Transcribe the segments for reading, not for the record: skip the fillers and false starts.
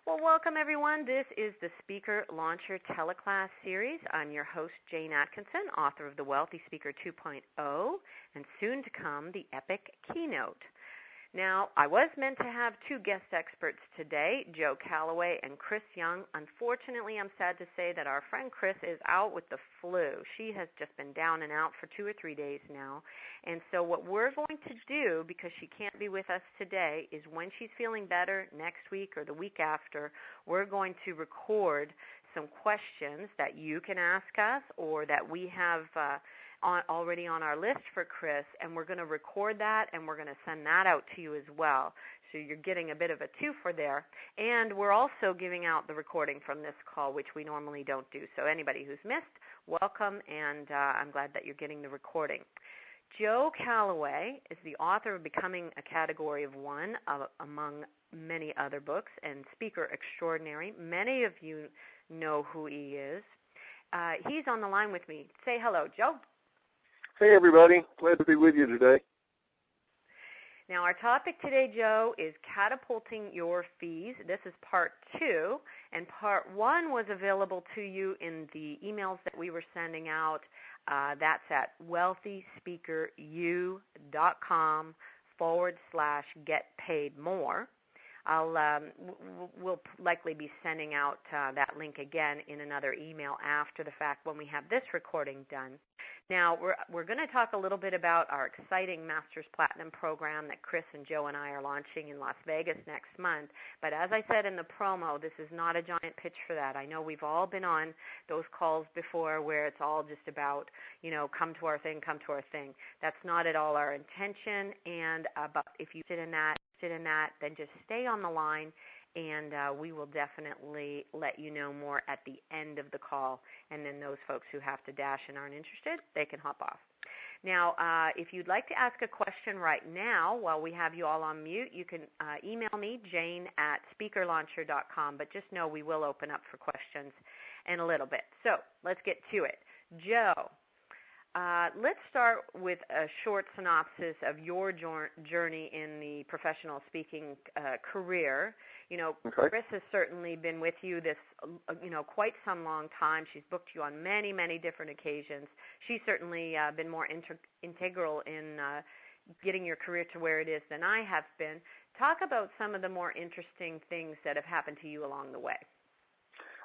Well, welcome everyone. This is the Speaker Launcher Teleclass Series. I'm your host, Jane Atkinson, author of The Wealthy Speaker 2.0, and soon to come, the Epic Keynote. Now, I was meant to have two guest experts today, Joe Calloway and Chris Young. Unfortunately, I'm sad to say that our friend Chris is out with the flu. She has just been down and out for 2 or 3 days now. And so what we're going to do, because she can't be with us today, is when she's feeling better next week or the week after, we're going to record some questions that you can ask us or that we have already on our list for Chris, and we're going to record that and we're going to send that out to you as well. So you're getting a bit of a twofer there. And we're also giving out the recording from this call, which we normally don't do. So anybody who's missed, welcome, and I'm glad that you're getting the recording. Joe Calloway is the author of Becoming a Category of One, among many other books, and speaker extraordinary. Many of you know who he is. He's on the line with me. Say hello, Joe. Hey, everybody. Glad to be with you today. Now, our topic today, Joe, is catapulting your fees. This is part 2, and part 1 was available to you in the emails that we were sending out. That's at wealthyspeakeryou.com/getpaidmore. We'll likely be sending out that link again in another email after the fact when we have this recording done. Now, we're going to talk a little bit about our exciting Masters Platinum program that Chris and Joe and I are launching in Las Vegas next month. But as I said in the promo, this is not a giant pitch for that. I know we've all been on those calls before where it's all just about, come to our thing, come to our thing. That's not at all our intention. And if you sit in that, then just stay on the line, and we will definitely let you know more at the end of the call. And then those folks who have to dash and aren't interested, they can hop off. Now, if you'd like to ask a question right now while we have you all on mute, you can email me, jane@speakerlauncher.com, but just know we will open up for questions in a little bit. So let's get to it. Joe, let's start with a short synopsis of your journey in the professional speaking career. Okay. Chris has certainly been with you this, quite some long time. She's booked you on many, many different occasions. She's certainly been more integral in getting your career to where it is than I have been. Talk about some of the more interesting things that have happened to you along the way.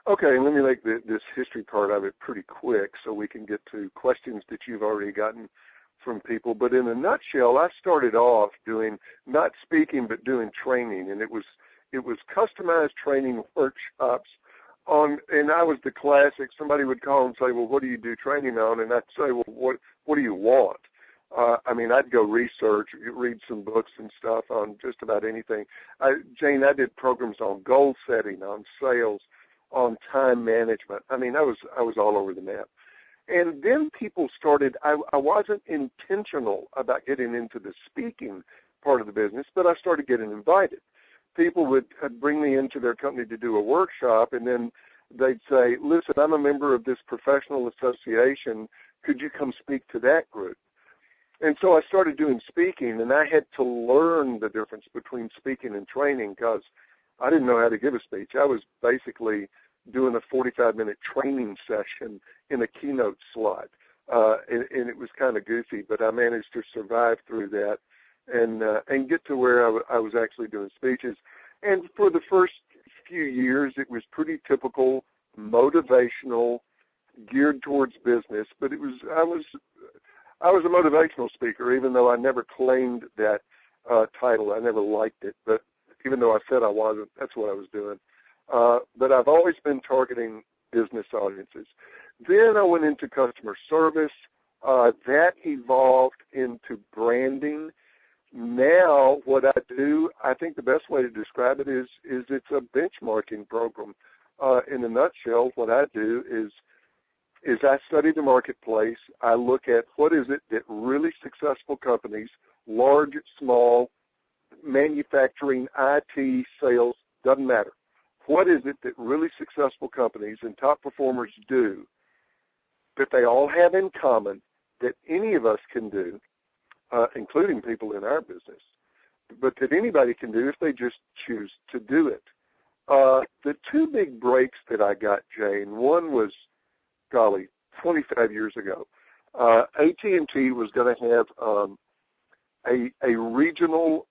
Okay, let me make this history part of it pretty quick so we can get to questions that you've already gotten from people. But in a nutshell, I started off doing not speaking but doing training, and it was customized training workshops and I was the classic. Somebody would call and say, "Well, what do you do training on?" And I'd say, "Well, what do you want?" I'd go research, read some books and stuff on just about anything. Jane, I did programs on goal setting, on sales, on time management. I was all over the map. And then people started, I wasn't intentional about getting into the speaking part of the business, but I started getting invited. People would bring me into their company to do a workshop, and then they'd say, "Listen, I'm a member of this professional association. Could you come speak to that group?" And so I started doing speaking, and I had to learn the difference between speaking and training because I didn't know how to give a speech. I was basically doing a 45-minute training session in a keynote slot, and it was kind of goofy, but I managed to survive through that and get to where I was actually doing speeches. And for the first few years, it was pretty typical, motivational, geared towards business. But I was a motivational speaker, even though I never claimed that title. I never liked it, but even though I said I wasn't, that's what I was doing. But I've always been targeting business audiences. Then I went into customer service. That evolved into branding. Now what I do, I think the best way to describe it is it's a benchmarking program. In a nutshell, what I do is I study the marketplace. I look at what is it that really successful companies, large, small, manufacturing, IT, sales, doesn't matter. What is it that really successful companies and top performers do that they all have in common that any of us can do, including people in our business, but that anybody can do if they just choose to do it? The two big breaks that I got, Jane, one was, 25 years ago. AT&T was going to have a regional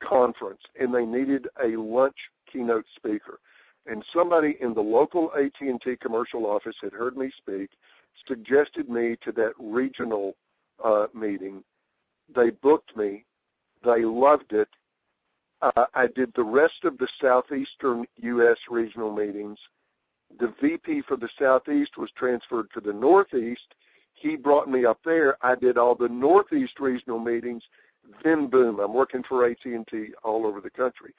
conference, and they needed a lunch keynote speaker. And somebody in the local AT&T commercial office had heard me speak, suggested me to that regional meeting. They booked me. They loved it. I did the rest of the southeastern U.S. regional meetings. The VP for the southeast was transferred to the northeast. He brought me up there. I did all the northeast regional meetings. Then, boom, I'm working for AT&T all over the country.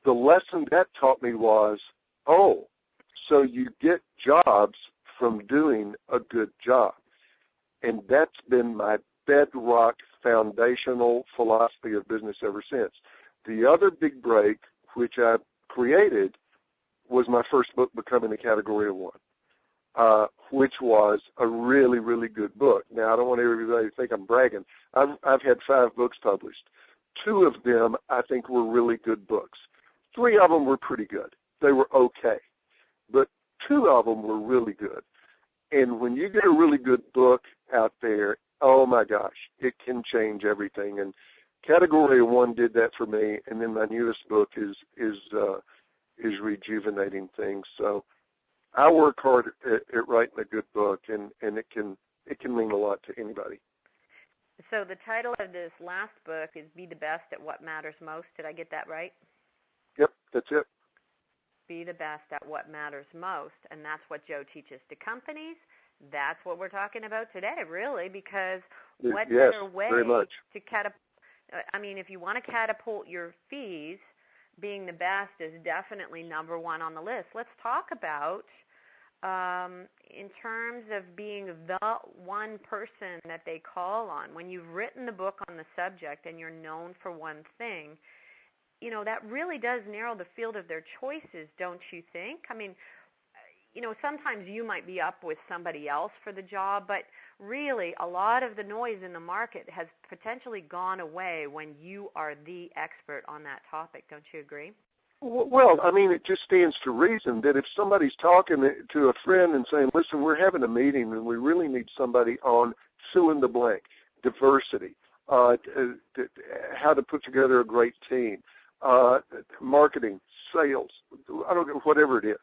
The lesson that taught me was, so you get jobs from doing a good job. And that's been my bedrock foundational philosophy of business ever since. The other big break, which I created, was my first book, Becoming a Category of One, which was a really, really good book. Now, I don't want everybody to think I'm bragging. I've had 5 books published. 2 of them, I think, were really good books. 3 of them were pretty good. They were okay. But 2 of them were really good. And when you get a really good book out there, oh, my gosh, it can change everything. And Category of One did that for me, and then my newest book is rejuvenating things. So I work hard at writing a good book, and it can mean a lot to anybody. So the title of this last book is Be the Best at What Matters Most. Did I get that right? Yep, that's it. Be the best at what matters most, and that's what Joe teaches to companies. That's what we're talking about today, really, because what better way to catapult? I mean, if you want to catapult your fees, being the best is definitely number one on the list. Let's talk about, in terms of being the one person that they call on. When you've written the book on the subject and you're known for one thing, you know, that really does narrow the field of their choices, don't you think? I mean, you know, sometimes you might be up with somebody else for the job, but really a lot of the noise in the market has potentially gone away when you are the expert on that topic. Don't you agree? Well, I mean, it just stands to reason that if somebody's talking to a friend and saying, listen, we're having a meeting and we really need somebody on fill in the blank, diversity, how to put together a great team, marketing, sales, I don't know, whatever it is.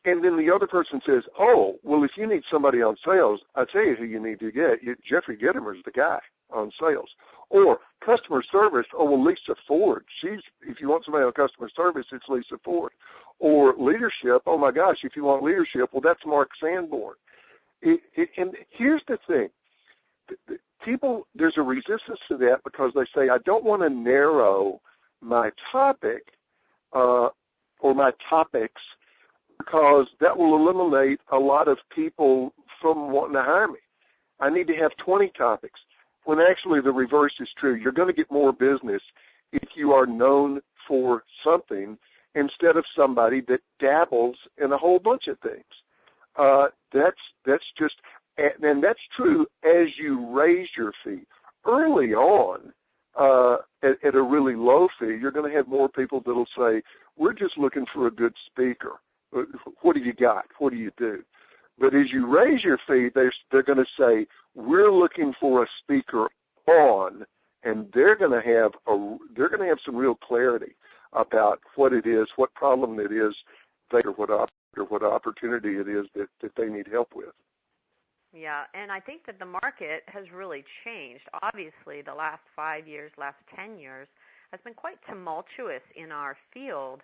And then the other person says, oh, well, if you need somebody on sales, I'll tell you who you need to get. Jeffrey Gittimer's the guy on sales. Or customer service, oh, well, Lisa Ford. If you want somebody on customer service, it's Lisa Ford. Or leadership, oh, my gosh, if you want leadership, well, that's Mark Sanborn. And here's the thing. People, there's a resistance to that because they say, I don't want to narrow my topic or my topics because that will eliminate a lot of people from wanting to hire me. I need to have 20 topics, when actually the reverse is true. You're going to get more business if you are known for something instead of somebody that dabbles in a whole bunch of things. That's just, and that's true as you raise your fee. Early on, at a really low fee, you're going to have more people that will say, we're just looking for a good speaker. What do you got? What do you do? But as you raise your fee, they're going to say, we're looking for a speaker on, and they're going to have some real clarity about what it is, what problem it is, or what opportunity it is that they need help with. Yeah, and I think that the market has really changed. Obviously, the last 5 years, last 10 years has been quite tumultuous in our field,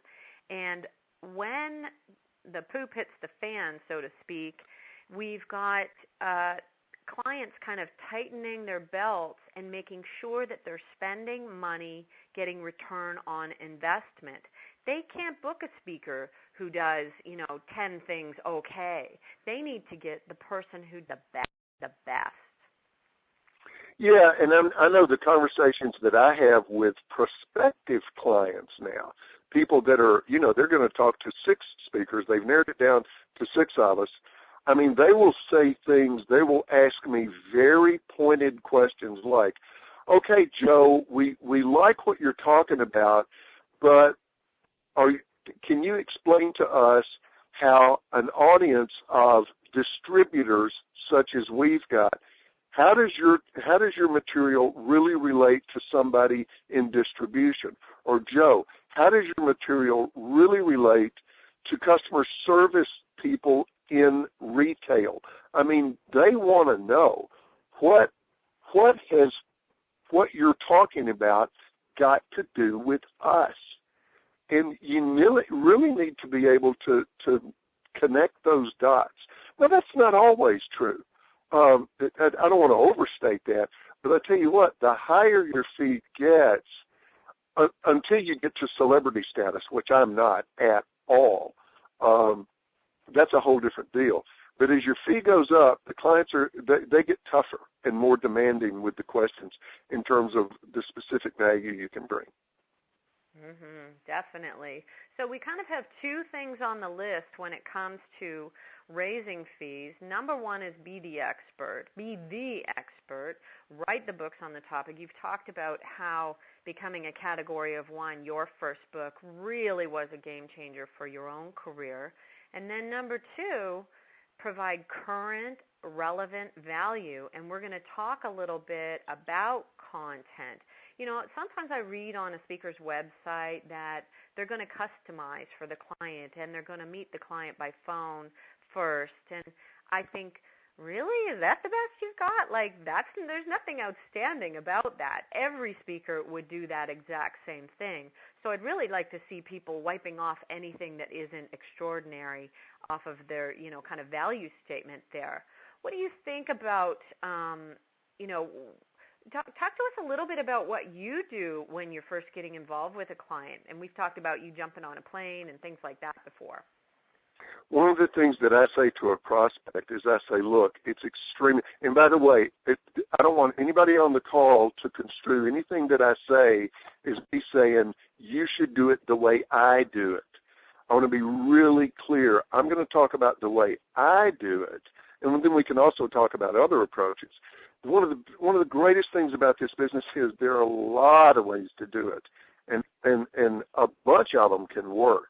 and when the poop hits the fan, so to speak, we've got clients kind of tightening their belts and making sure that they're spending money getting return on investment. They can't book a speaker who does, 10 things okay. They need to get the person who does the best. Yeah, and I know the conversations that I have with prospective clients now, people that are, they're going to talk to 6 speakers. They've narrowed it down to 6 of us. I mean, they will say things, they will ask me very pointed questions like, okay, Joe, we like what you're talking about, but can you explain to us how an audience of distributors such as we've got, how does your material really relate to somebody in distribution? Or Joe, how does your material really relate to customer service people in retail? I mean, they want to know what you're talking about got to do with us. And you really need to be able to connect those dots. Now, that's not always true. I don't want to overstate that, but I tell you what, the higher your fee gets, until you get to celebrity status, which I'm not at all, that's a whole different deal. But as your fee goes up, the clients they get tougher and more demanding with the questions in terms of the specific value you can bring. Definitely. So we kind of have two things on the list when it comes to raising fees. Number one is be the expert. Write the books on the topic. You've talked about how becoming a category of one, your first book, really was a game changer for your own career. And then number two, provide current, relevant value. And we're going to talk a little bit about content. You know, sometimes I read on a speaker's website that they're going to customize for the client and they're going to meet the client by phone first. And I think, really, is that the best you've got? Like, there's nothing outstanding about that. Every speaker would do that exact same thing. So I'd really like to see people wiping off anything that isn't extraordinary off of their, you know, kind of value statement there. What do you think about, Talk to us a little bit about what you do when you're first getting involved with a client. And we've talked about you jumping on a plane and things like that before. One of the things that I say to a prospect is I say, look, it's extremely, and by the way, I don't want anybody on the call to construe anything that I say as me saying, you should do it the way I do it. I want to be really clear. I'm going to talk about the way I do it, and then we can also talk about other approaches. One of the greatest things about this business is there are a lot of ways to do it, and a bunch of them can work.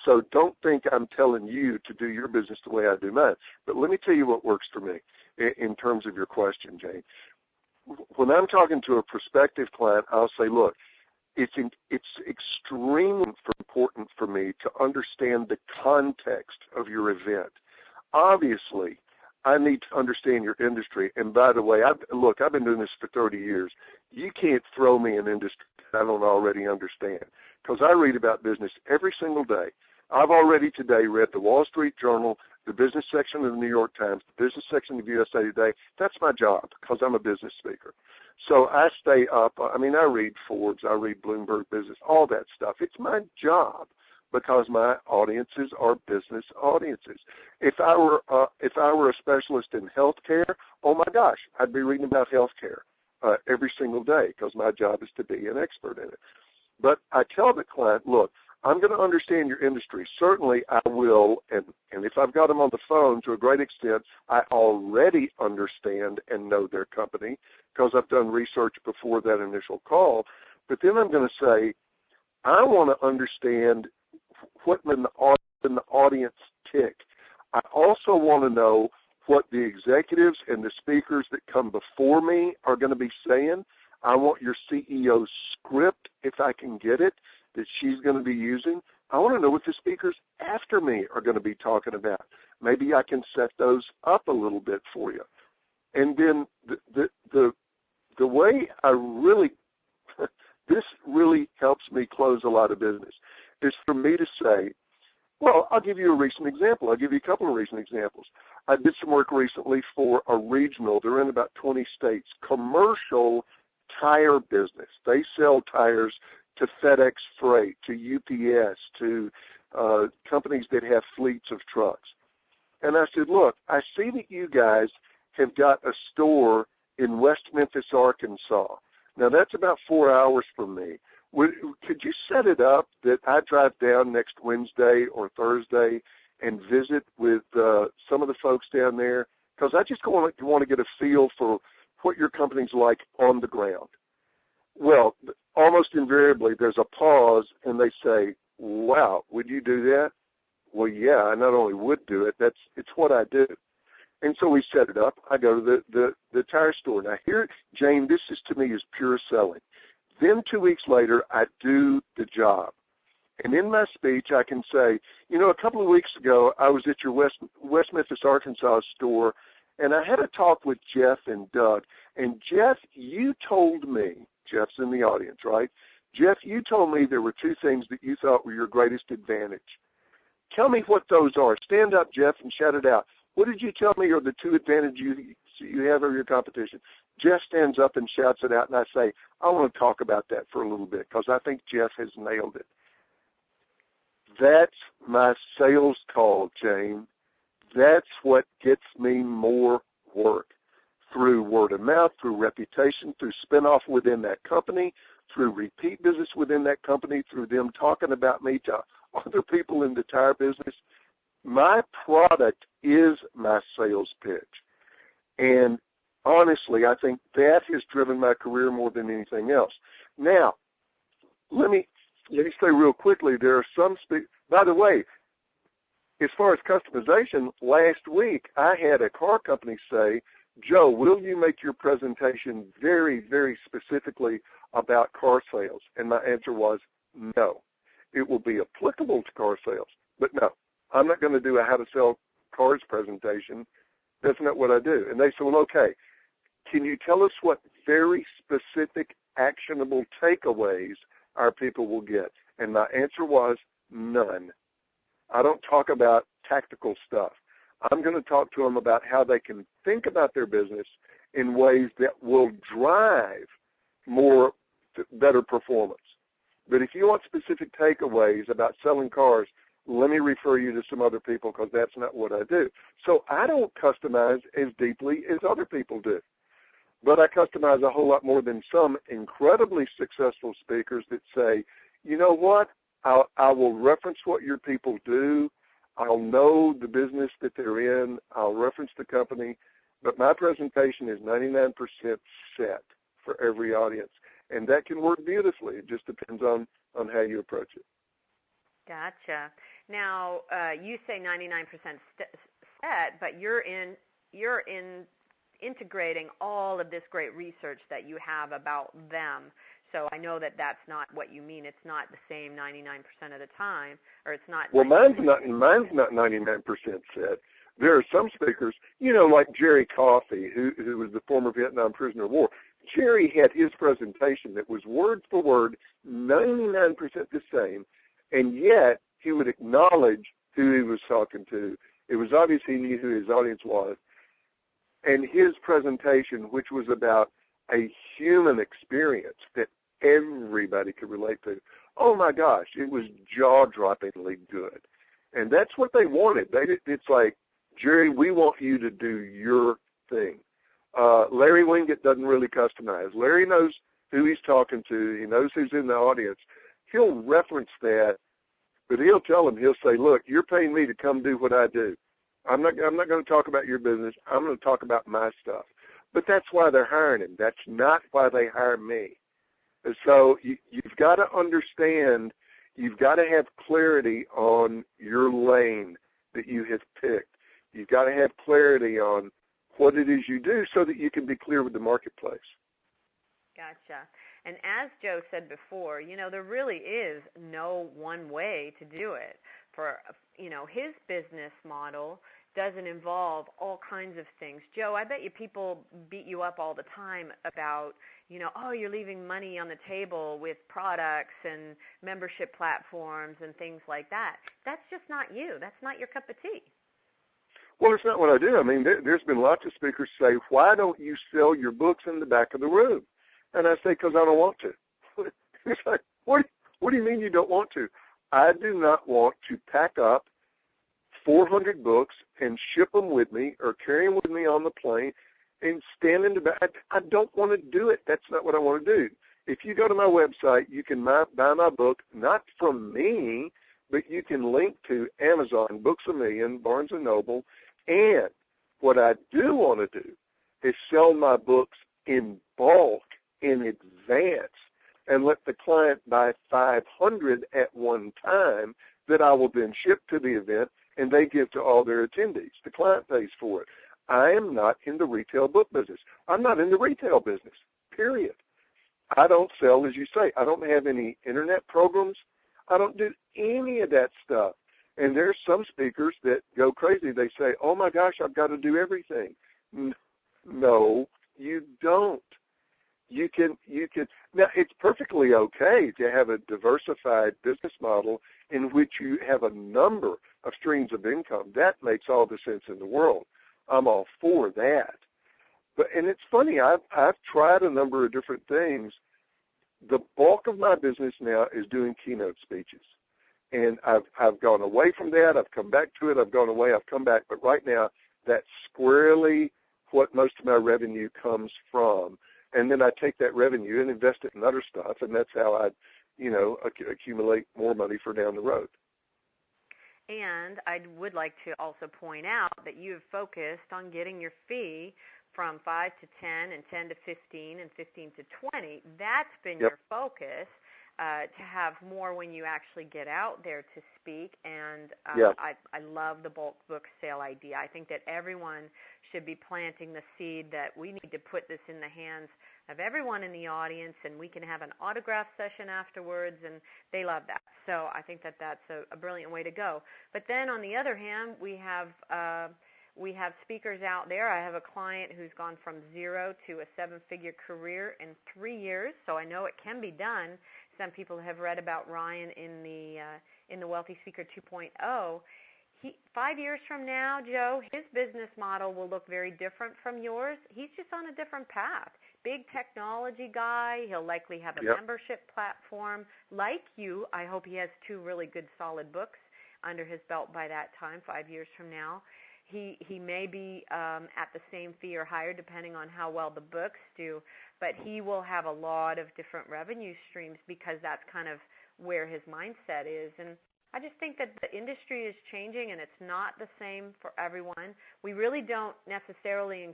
So don't think I'm telling you to do your business the way I do mine. But let me tell you what works for me in terms of your question, Jane. When I'm talking to a prospective client, I'll say, look, it's extremely important for me to understand the context of your event. Obviously, I need to understand your industry. And by the way, I've been doing this for 30 years. You can't throw me an industry that I don't already understand, because I read about business every single day. I've already today read the Wall Street Journal, the business section of the New York Times, the business section of USA Today. That's my job, because I'm a business speaker. So I stay up. I mean, I read Forbes, I read Bloomberg Business, all that stuff. It's my job, because my audiences are business audiences. If I were a specialist in healthcare, oh my gosh, I'd be reading about healthcare every single day, because my job is to be an expert in it. But I tell the client, look, I'm going to understand your industry. Certainly I will, and if I've got them on the phone to a great extent, I already understand and know their company, because I've done research before that initial call. But then I'm going to say, I want to understand what in the audience tick. I also want to know what the executives and the speakers that come before me are going to be saying. I want your CEO's script, if I can get it, that she's going to be using. I want to know what the speakers after me are going to be talking about. Maybe I can set those up a little bit for you. And then the way I really, this really helps me close a lot of business, is for me to say, well, I'll give you a recent example. I'll give you a couple of recent examples. I did some work recently for a regional, they're in about 20 states, commercial tire business. They sell tires to FedEx Freight, to UPS, to companies that have fleets of trucks. And I said, look, I see that you guys have got a store in West Memphis, Arkansas. Now, that's about 4 hours from me. Could you set it up that I drive down next Wednesday or Thursday and visit with some of the folks down there? Because I just want to get a feel for what your company's like on the ground. Well, almost invariably there's a pause, and they say, wow, would you do that? Well, yeah, I not only would do it, it's what I do. And so we set it up. I go to the tire store. Now here, Jane, this is to me is pure selling. Then 2 weeks later, I do the job. And in my speech, I can say, a couple of weeks ago, I was at your West Memphis, Arkansas store, and I had a talk with Jeff and Doug. And Jeff, you told me, Jeff's in the audience, right? Jeff, you told me there were 2 things that you thought were your greatest advantage. Tell me what those are. Stand up, Jeff, and shout it out. What did you tell me are the 2 advantages you have over your competition? Jeff stands up and shouts it out, and I say, I want to talk about that for a little bit because I think Jeff has nailed it. That's my sales call, Jane. That's what gets me more work through word of mouth, through reputation, through spinoff within that company, through repeat business within that company, through them talking about me to other people in the tire business. My product is my sales pitch. And honestly, I think that has driven my career more than anything else. Now, let me say real quickly, there are some by the way, as far as customization, last week I had a car company say, Joe, will you make your presentation very, very specifically about car sales? And my answer was no. It will be applicable to car sales, but no. I'm not going to do a how to sell cars presentation. That's not what I do. And they said, well, okay, can you tell us what very specific, actionable takeaways our people will get? And my answer was none. I don't talk about tactical stuff. I'm going to talk to them about how they can think about their business in ways that will drive better performance. But if you want specific takeaways about selling cars, let me refer you to some other people because that's not what I do. So I don't customize as deeply as other people do. But I customize a whole lot more than some incredibly successful speakers that say, you know what, I will reference what your people do. I'll know the business that they're in. I'll reference the company. But my presentation is 99% set for every audience. And that can work beautifully. It just depends on how you approach it. Gotcha. Now, you say 99% set, but you're integrating all of this great research that you have about them. So I know that that's not what you mean. It's not the same 99% of the time, or it's not. Well, mine's not 99% set. There are some speakers, like Jerry Coffey, who was the former Vietnam prisoner of war. Jerry had his presentation that was word for word 99% the same, and yet he would acknowledge who he was talking to. It was obvious he knew who his audience was. And his presentation, which was about a human experience that everybody could relate to, oh my gosh, it was jaw-droppingly good. And that's what they wanted. It's like, Jerry, we want you to do your thing. Larry Wingate doesn't really customize. Larry knows who he's talking to. He knows who's in the audience. He'll reference that, but he'll tell them, he'll say, look, you're paying me to come do what I do. I'm not going to talk about your business. I'm going to talk about my stuff. But that's why they're hiring him. That's not why they hire me. And so you've got to understand, you've got to have clarity on your lane that you have picked. You've got to have clarity on what it is you do so that you can be clear with the marketplace. Gotcha. And as Joe said before, there really is no one way to do it. For, his business model doesn't involve all kinds of things. Joe, I bet you people beat you up all the time about, oh, you're leaving money on the table with products and membership platforms and things like that. That's just not you. That's not your cup of tea. Well, it's not what I do. I mean, there's been lots of speakers say, why don't you sell your books in the back of the room? And I say, because I don't want to. It's like, what do you mean you don't want to? I do not want to pack up 400 books and ship them with me or carry them with me on the plane and stand in the back. I don't want to do it. That's not what I want to do. If you go to my website, you can buy my book, not from me, but you can link to Amazon, Books A Million, Barnes & Noble. And what I do want to do is sell my books in bulk, in advance. and let the client buy 500 at one time that I will then ship to the event, and they give to all their attendees. The client pays for it. I am not in the retail book business. I'm not in the retail business, period. I don't sell, as you say. I don't have any internet programs. I don't do any of that stuff. And there's some speakers that go crazy. They say, oh, my gosh, I've got to do everything. No, you don't. You can. Now, it's perfectly okay to have a diversified business model in which you have a number of streams of income. That makes all the sense in the world. I'm all for that. And it's funny, I've tried a number of different things. The bulk of my business now is doing keynote speeches. And I've gone away from that. I've come back to it. I've gone away. I've come back. But right now, that's squarely what most of my revenue comes from. And then I take that revenue and invest it in other stuff, and that's how I, accumulate more money for down the road. And I would like to also point out that you have focused on getting your fee from 5 to 10 and 10 to 15 and 15 to 20. That's been your focus, to have more when you actually get out there to speak. And I love the bulk book sale idea. I think that everyone should be planting the seed that we need to put this in the hands of everyone in the audience, and we can have an autograph session afterwards, and they love that. So I think that that's a brilliant way to go. But then on the other hand, we have speakers out there. I have a client who's gone from 0 to a 7-figure career in 3 years, so I know it can be done. Some people have read about Ryan in the Wealthy Speaker 2.0. 5 years from now, Joe, his business model will look very different from yours. He's just on a different path. Big technology guy. He'll likely have a membership platform. Like you, I hope he has 2 really good solid books under his belt by that time, 5 years from now. He may be at the same fee or higher depending on how well the books do, but he will have a lot of different revenue streams because that's kind of where his mindset is. And I just think that the industry is changing, and it's not the same for everyone. We really don't necessarily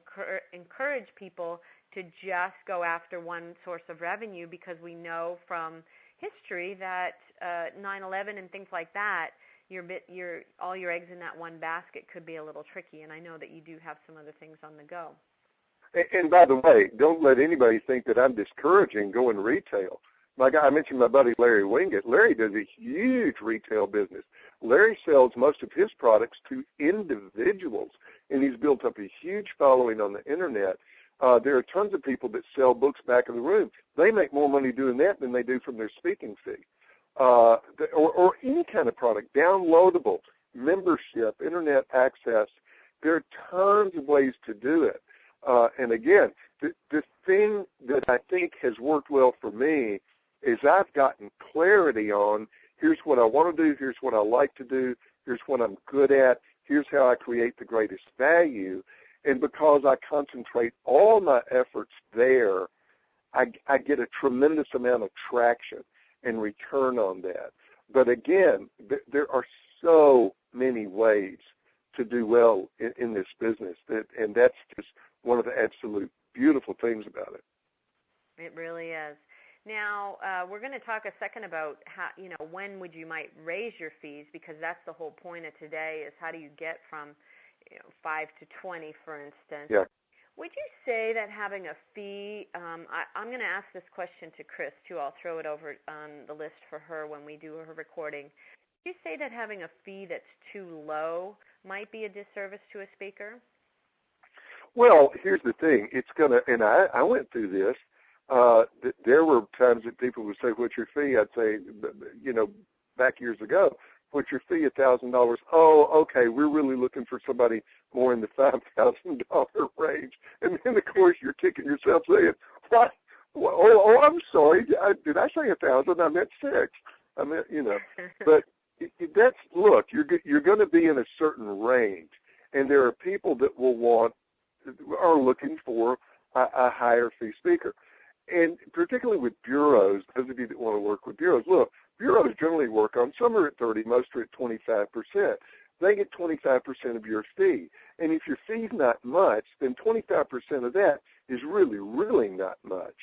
encourage people to just go after one source of revenue because we know from history that 9/11 and things like that, all your eggs in that one basket could be a little tricky, and I know that you do have some other things on the go. And by the way, don't let anybody think that I'm discouraging going retail. I mentioned my buddy Larry Winget. Larry does a huge retail business. Larry sells most of his products to individuals, and he's built up a huge following on the Internet. There are tons of people that sell books back in the room. They make more money doing that than they do from their speaking fee. Or any kind of product, downloadable, membership, Internet access. There are tons of ways to do it. And again, the thing that I think has worked well for me is I've gotten clarity on here's what I want to do, here's what I like to do, here's what I'm good at, here's how I create the greatest value. And because I concentrate all my efforts there, I get a tremendous amount of traction and return on that. But again, there are so many ways to do well in this business, and that's just one of the absolute beautiful things about it. It really is. Now, we're going to talk a second about how, when would you might raise your fees, because that's the whole point of today is how do you get from 5 to 20, for instance. Yeah. Would you say that having a fee, I'm going to ask this question to Chris, too. I'll throw it over on the list for her when we do her recording. Would you say that having a fee that's too low might be a disservice to a speaker? Well, here's the thing. It's going to, and I went through this. There were times that people would say, what's your fee? I'd say, back years ago, what's your fee? $1,000. Oh, okay, we're really looking for somebody more in the $5,000 range. And then, of course, you're kicking yourself saying, what? Oh, I'm sorry. Did I say 1,000? I meant 6. I meant, But that's, look, you're going to be in a certain range. And there are people that are looking for a higher fee speaker. And particularly with bureaus, those of you that want to work with bureaus, look, bureaus generally work on, some are at 30, most are at 25%. They get 25% of your fee. And if your fee's not much, then 25% of that is really, really not much.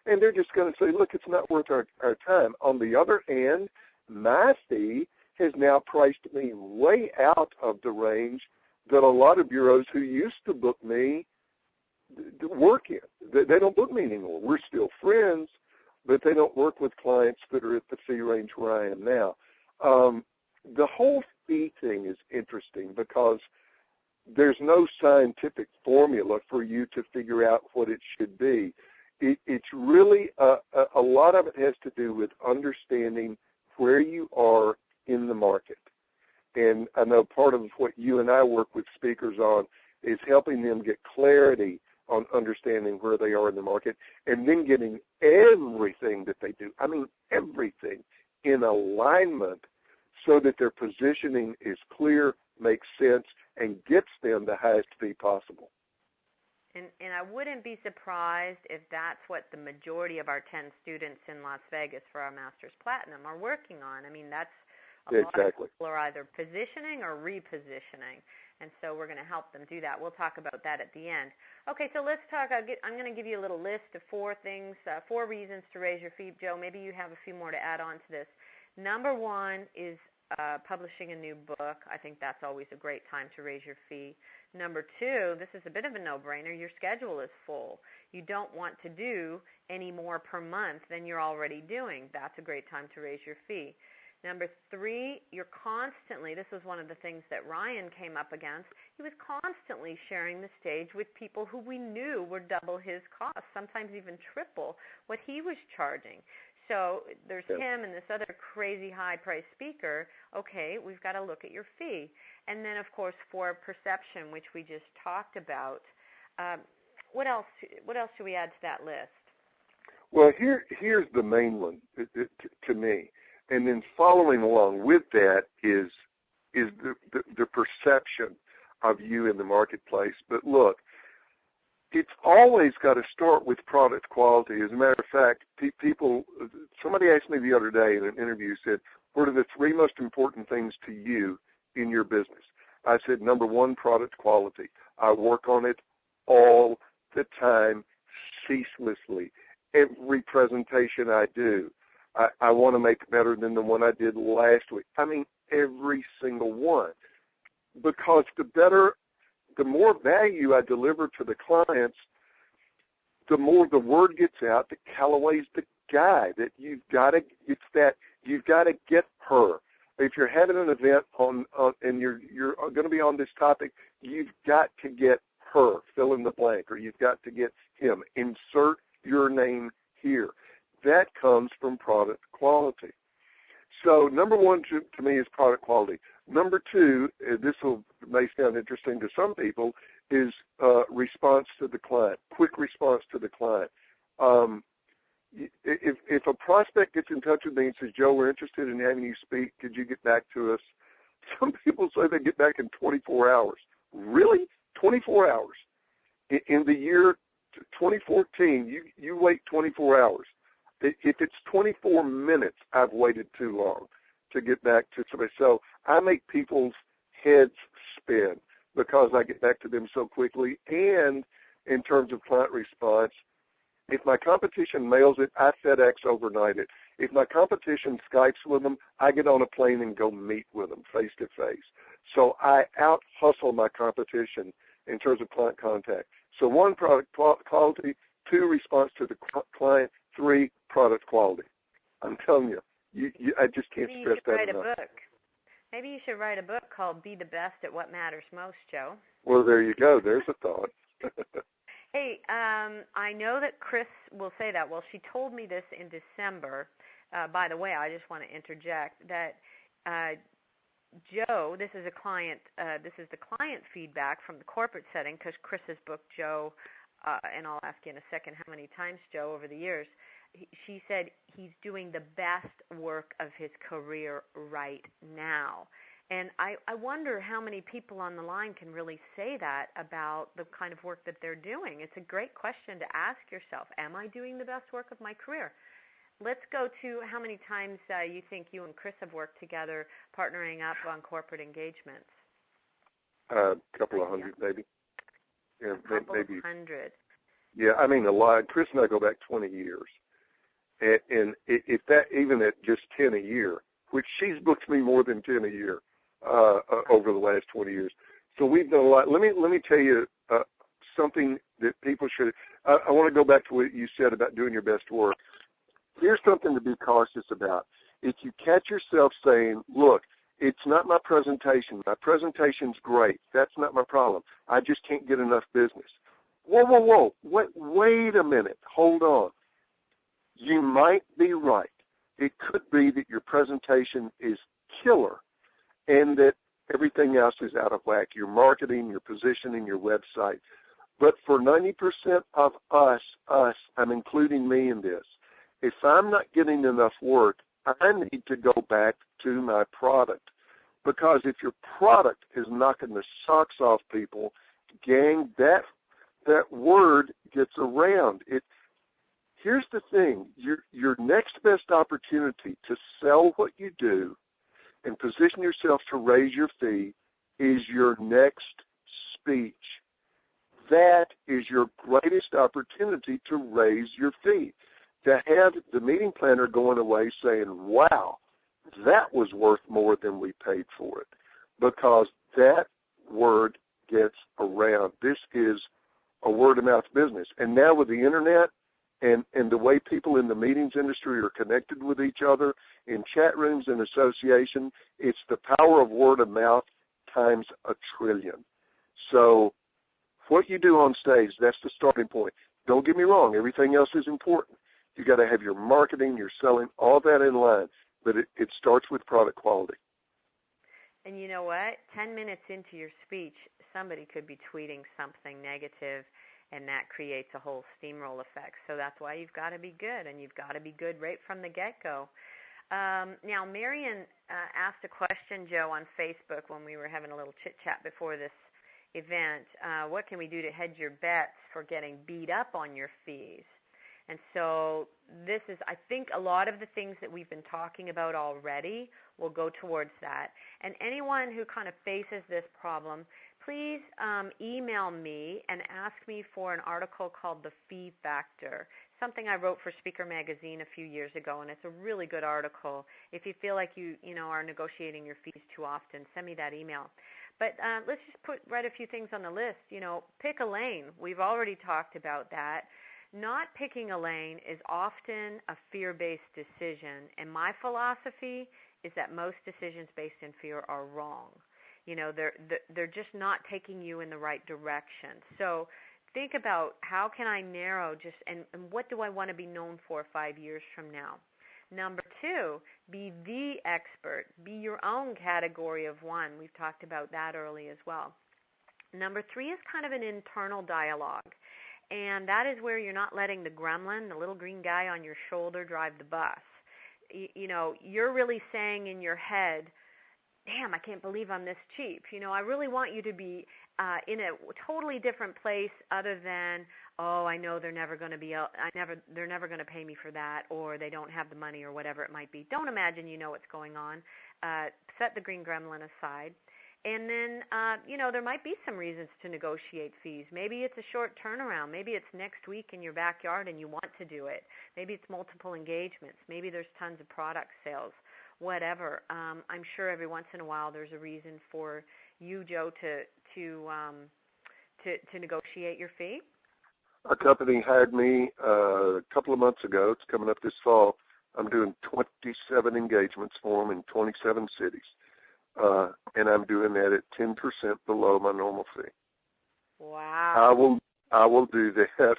and they're just going to say, look, it's not worth our time. On the other hand, my fee has now priced me way out of the range that a lot of bureaus who used to book me work in. They don't book me anymore. We're still friends, but they don't work with clients that are at the fee range where I am now. The whole fee thing is interesting because there's no scientific formula for you to figure out what it should be. It's really, a lot of it has to do with understanding where you are in the market. And I know part of what you and I work with speakers on is helping them get clarity on understanding where they are in the market and then getting everything that they do, I mean everything, in alignment so that their positioning is clear, makes sense, and gets them the highest fee possible. And I wouldn't be surprised if that's what the majority of our 10 students in Las Vegas for our Masters Platinum are working on. I mean, that's a lot of people are either positioning or repositioning. And so we're going to help them do that. We'll talk about that at the end. Okay, so let's talk. I'm going to give you a little list of 4 things, 4 reasons to raise your fee. Joe, maybe you have a few more to add on to this. Number 1 is publishing a new book. I think that's always a great time to raise your fee. Number 2, this is a bit of a no-brainer. Your schedule is full. You don't want to do any more per month than you're already doing. That's a great time to raise your fee. Number 3, you're constantly, this was one of the things that Ryan came up against, he was constantly sharing the stage with people who we knew were double his cost, sometimes even triple what he was charging. So there's him and this other crazy high-priced speaker. Okay, we've got to look at your fee. And then, of course, for perception, which we just talked about, what else should we add to that list? Well, here's the main one to me. And then following along with that is the perception of you in the marketplace. But look, it's always got to start with product quality. As a matter of fact, somebody asked me the other day in an interview, said, what are the 3 most important things to you in your business? I said, number 1, product quality. I work on it all the time, ceaselessly. Every presentation I do, I want to make better than the one I did last week. I mean, every single one. Because the more value I deliver to the clients, the more the word gets out that Calloway's the guy, that you've got to get her. If you're having an event and you're going to be on this topic, you've got to get her, fill in the blank, or you've got to get him. Insert your name here. That comes from product quality. So number 1 to me is product quality. Number 2, this may sound interesting to some people, is response to the client, quick response to the client. If a prospect gets in touch with me and says, Joe, we're interested in having you speak, could you get back to us? Some people say they get back in 24 hours. Really? 24 hours? In the year 2014, you wait 24 hours. If it's 24 minutes, I've waited too long to get back to somebody. So I make people's heads spin because I get back to them so quickly. And in terms of client response, if my competition mails it, I FedEx overnight it. If my competition Skypes with them, I get on a plane and go meet with them face to face. So I out-hustle my competition in terms of client contact. So 1, product quality, 2, response to the client, 3, product quality. I'm telling you, I just can't stress that enough. Maybe you should write a book called Be the Best at What Matters Most, Joe. Well, there you go. There's a thought. Hey, I know that Chris will say that. Well, she told me this in December. By the way, I just want to interject that Joe, this is the client feedback from the corporate setting, because Chris has booked Joe, and I'll ask you in a second how many times, Joe, over the years. She said he's doing the best work of his career right now. And I wonder how many people on the line can really say that about the kind of work that they're doing. It's a great question to ask yourself. Am I doing the best work of my career? Let's go to how many times you think you and Chris have worked together partnering up on corporate engagements. A couple of hundred, maybe. Yeah, a couple maybe. of hundred. Yeah, I mean a lot. Chris and I go back 20 years. And if that, even at just 10 a year, which she's booked me more than 10 a year over the last 20 years. So we've done a lot. Let me tell you something that people should. I want to go back to what you said about doing your best work. Here's something to be cautious about. If you catch yourself saying, look, it's not my presentation. My presentation's great. That's not my problem. I just can't get enough business. Whoa. Wait a minute. Hold on. You might be right. It could be that your presentation is killer and that everything else is out of whack, your marketing, your positioning, your website. But for 90% of us, I'm including me in this, if I'm not getting enough work, I need to go back to my product. Because if your product is knocking the socks off people, gang, that word gets around. Here's the thing. Your next best opportunity to sell what you do and position yourself to raise your fee is your next speech. That is your greatest opportunity to raise your fee. To have the meeting planner going away saying, wow, that was worth more than we paid for it, because that word gets around. This is a word-of-mouth business. And now with the Internet and the way people in the meetings industry are connected with each other in chat rooms and association, it's the power of word-of-mouth times 1,000,000,000. So what you do on stage, that's the starting point. Don't get me wrong. Everything else is important. You got to have your marketing, your selling, all that in line. But it starts with product quality. And you know what? 10 minutes into your speech, somebody could be tweeting something negative, and that creates a whole steamroll effect. So that's why you've got to be good, and you've got to be good right from the get-go. Now, Marion asked a question, Joe, on Facebook when we were having a little chit-chat before this event. What can we do to hedge your bets for getting beat up on your fees? And so this is, I think, a lot of the things that we've been talking about already will go towards that. And anyone who kind of faces this problem, please email me and ask me for an article called The Fee Factor, something I wrote for Speaker Magazine a few years ago, and it's a really good article. If you feel like you are negotiating your fees too often, send me that email. But let's just write a few things on the list. Pick a lane. We've already talked about that. Not picking a lane is often a fear-based decision, and my philosophy is that most decisions based in fear are wrong. They're just not taking you in the right direction. So think about, how can I narrow and what do I want to be known for 5 years from now? Number 2, be the expert. Be your own category of one. We've talked about that early as well. Number 3 is kind of an internal dialogue. And that is where you're not letting the gremlin, the little green guy on your shoulder, drive the bus. You're really saying in your head, damn, I can't believe I'm this cheap. I really want you to be in a totally different place other than, oh, I know they're never going to pay me for that, or they don't have the money, or whatever it might be. Don't imagine you know what's going on. Set the green gremlin aside. And then, there might be some reasons to negotiate fees. Maybe it's a short turnaround. Maybe it's next week in your backyard and you want to do it. Maybe it's multiple engagements. Maybe there's tons of product sales, whatever. I'm sure every once in a while there's a reason for you, Joe, to negotiate your fee. A company hired me a couple of months ago. It's coming up this fall. I'm doing 27 engagements for them in 27 cities. And I'm doing that at 10% below my normal fee. Wow. I will do that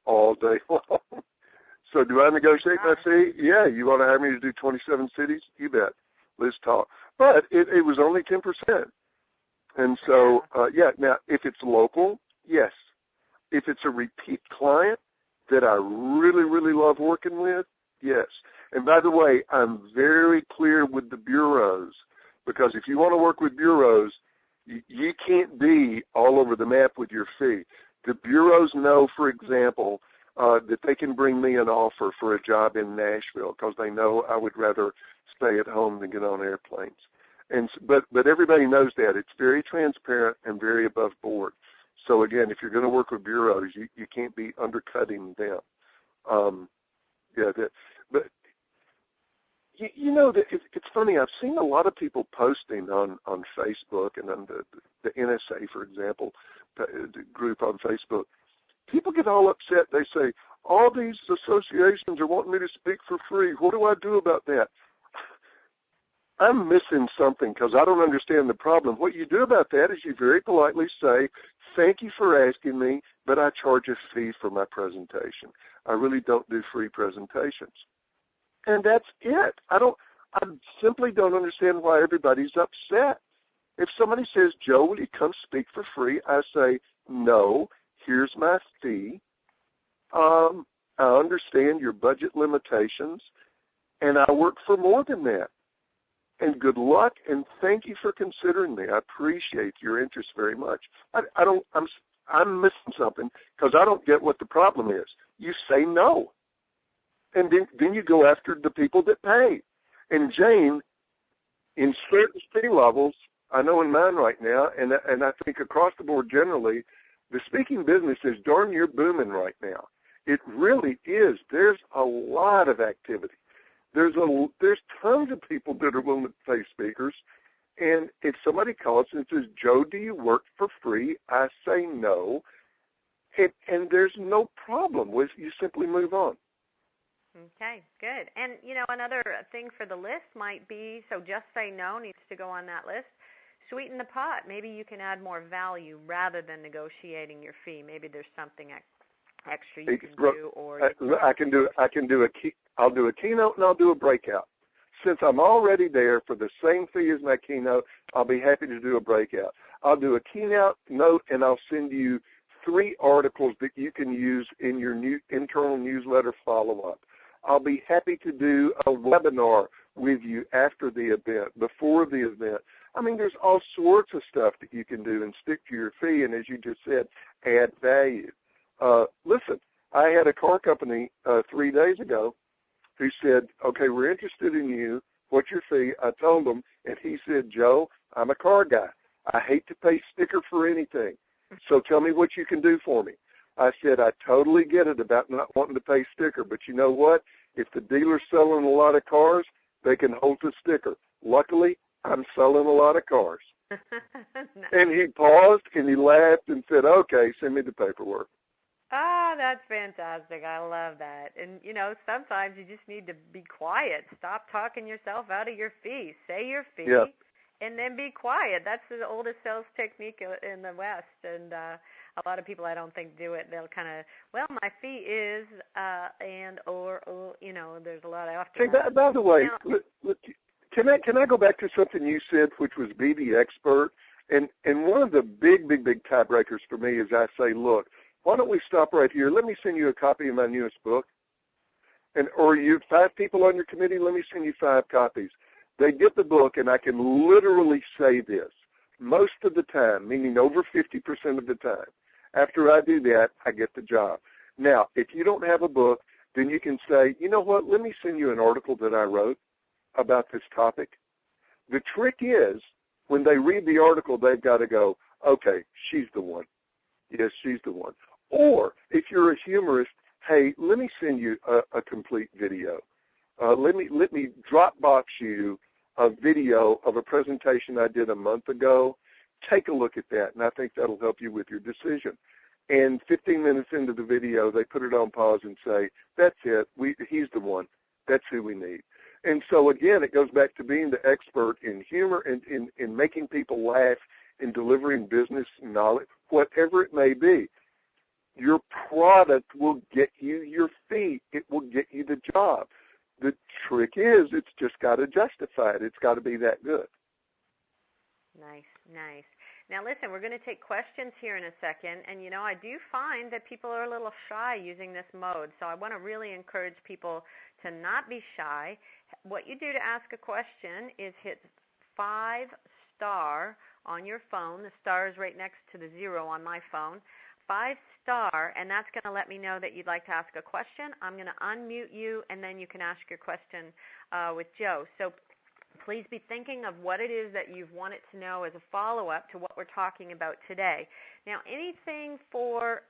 all day long. So do I negotiate my fee? Yeah. You want to hire me to do 27 cities? You bet. Let's talk. But it was only 10%. And so, now, if it's local, yes. If it's a repeat client that I really, really love working with, yes. And by the way, I'm very clear with the bureaus, because if you want to work with bureaus, you can't be all over the map with your fee. The bureaus know, for example, that they can bring me an offer for a job in Nashville because they know I would rather stay at home than get on airplanes. But everybody knows that. It's very transparent and very above board. So again, if you're going to work with bureaus, you can't be undercutting them. But you know that it's funny. I've seen a lot of people posting on Facebook and on the NSA, for example, the group on Facebook. People get all upset. They say, all these associations are wanting me to speak for free. What do I do about that? I'm missing something because I don't understand the problem. What you do about that is you very politely say, thank you for asking me, but I charge a fee for my presentation. I really don't do free presentations. And that's it. I simply don't understand why everybody's upset. If somebody says, Joe, will you come speak for free? I say, no, here's my fee. I understand your budget limitations, and I work for more than that. And good luck, and thank you for considering me. I appreciate your interest very much. I'm missing something because I don't get what the problem is. You say no, and then you go after the people that pay. And Jane, in certain fee levels, I know in mine right now, and I think across the board generally, the speaking business is darn near booming right now. It really is. There's a lot of activity. There's tons of people that are willing to pay speakers, and if somebody calls and says, Joe, do you work for free? I say no, and there's no problem with you simply move on. Okay, good. And, another thing for the list might be, so just say no needs to go on that list. Sweeten the pot. Maybe you can add more value rather than negotiating your fee. Maybe there's something extra you can do, or I'll do a keynote and I'll do a breakout. Since I'm already there for the same fee as my keynote, I'll be happy to do a breakout. I'll do a keynote and I'll send you 3 articles that you can use in your new internal newsletter follow-up. I'll be happy to do a webinar with you after the event, before the event. I mean, there's all sorts of stuff that you can do and stick to your fee, and as you just said, add value. Listen, I had a car company 3 days ago who said, okay, we're interested in you. What's your fee? I told him, and he said, Joe, I'm a car guy. I hate to pay sticker for anything, so tell me what you can do for me. I said, I totally get it about not wanting to pay sticker, but you know what? If the dealer's selling a lot of cars, they can hold the sticker. Luckily, I'm selling a lot of cars. Nice. And he paused, and he laughed and said, okay, send me the paperwork. Ah, that's fantastic. I love that. And, sometimes you just need to be quiet. Stop talking yourself out of your fee. Say your fee, yeah, and then be quiet. That's the oldest sales technique in the West. And a lot of people, I don't think, do it. They'll kind of, well, my fee is, or there's a lot of after. Hey, by the way, can I go back to something you said, which was be the expert? And one of the big tiebreakers for me is I say, look, why don't we stop right here? Let me send you a copy of my newest book. Or you 5 people on your committee, let me send you 5 copies. They get the book, and I can literally say this. Most of the time, meaning over 50% of the time, after I do that, I get the job. Now, if you don't have a book, then you can say, you know what, let me send you an article that I wrote about this topic. The trick is, when they read the article, they've got to go, okay, she's the one. Yes, she's the one. Or if you're a humorist, hey, let me send you a complete video. Let me Dropbox you a video of a presentation I did a month ago. Take a look at that, and I think that'll help you with your decision. And 15 minutes into the video, they put it on pause and say, that's it. He's the one. That's who we need. And so, again, it goes back to being the expert in humor and in making people laugh, in delivering business knowledge, whatever it may be. Your product will get you your fee. It will get you the job. The trick is it's just got to justify it. It's got to be that good. Nice. Now, listen, we're going to take questions here in a second. And, I do find that people are a little shy using this mode. So I want to really encourage people to not be shy. What you do to ask a question is hit 5 star on your phone. The star is right next to the 0 on my phone. 5 star, and that's going to let me know that you'd like to ask a question. I'm going to unmute you, and then you can ask your question with Joe. So please be thinking of what it is that you've wanted to know as a follow-up to what we're talking about today. Now, anything for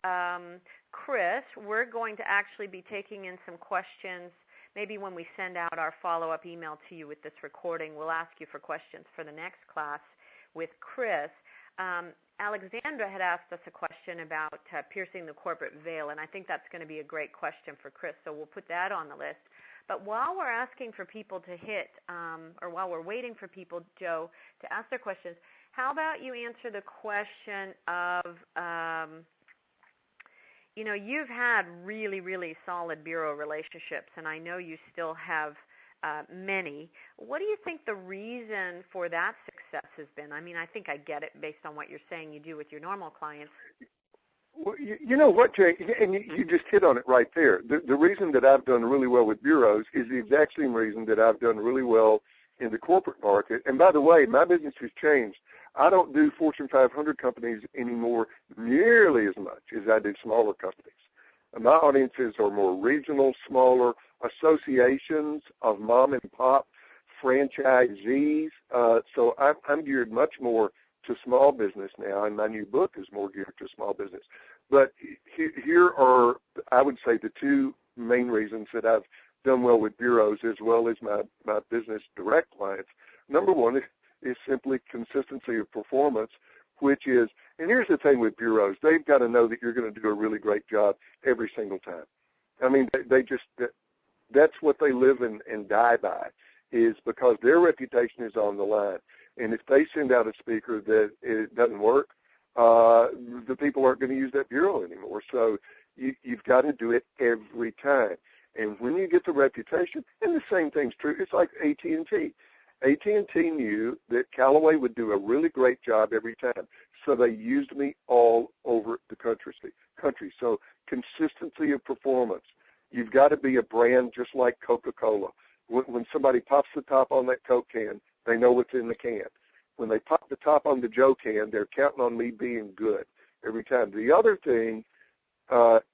Chris, we're going to actually be taking in some questions. Maybe when we send out our follow-up email to you with this recording, we'll ask you for questions for the next class with Chris. Alexandra had asked us a question about piercing the corporate veil, and I think that's going to be a great question for Chris, so we'll put that on the list. But while we're asking for people to hit, or while we're waiting for people, Joe, to ask their questions, how about you answer the question of, you've had really, really solid bureau relationships, and I know you still have many. What do you think the reason for that success has been? I mean, I think I get it based on what you're saying you do with your normal clients. Well, you know what, Jay, and you just hit on it right there. The reason that I've done really well with bureaus is the exact same reason that I've done really well in the corporate market. And by the way, my business has changed. I don't do Fortune 500 companies anymore nearly as much as I did smaller companies. My audiences are more regional, smaller associations of mom and pop franchisees. So I'm geared much more to small business now, and my new book is more geared to small business. But here are, I would say, the two main reasons that I've done well with bureaus as well as my business direct clients. Number one is simply consistency of performance, which is, and here's the thing with bureaus, they've got to know that you're going to do a really great job every single time. I mean, that's what they live and die by, is because their reputation is on the line. And if they send out a speaker that it doesn't work, the people aren't going to use that bureau anymore. So you've got to do it every time. And when you get the reputation, and the same thing's true, it's like AT&T. AT&T knew that Calloway would do a really great job every time, so they used me all over the country. So consistency of performance. You've got to be a brand just like Coca-Cola. When somebody pops the top on that Coke can, they know what's in the can. When they pop the top on the Joe can, they're counting on me being good every time. The other thing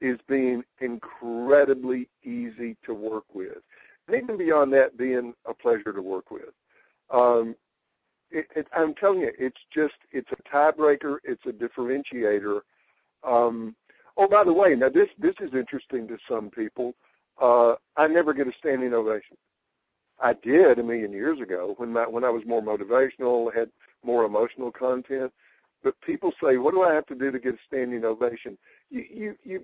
is being incredibly easy to work with. And even beyond that, being a pleasure to work with. I'm telling you, it's a tiebreaker. It's a differentiator. Oh, by the way, now this is interesting to some people. I never get a standing ovation. I did a million years ago when I was more motivational, had more emotional content. But people say, what do I have to do to get a standing ovation?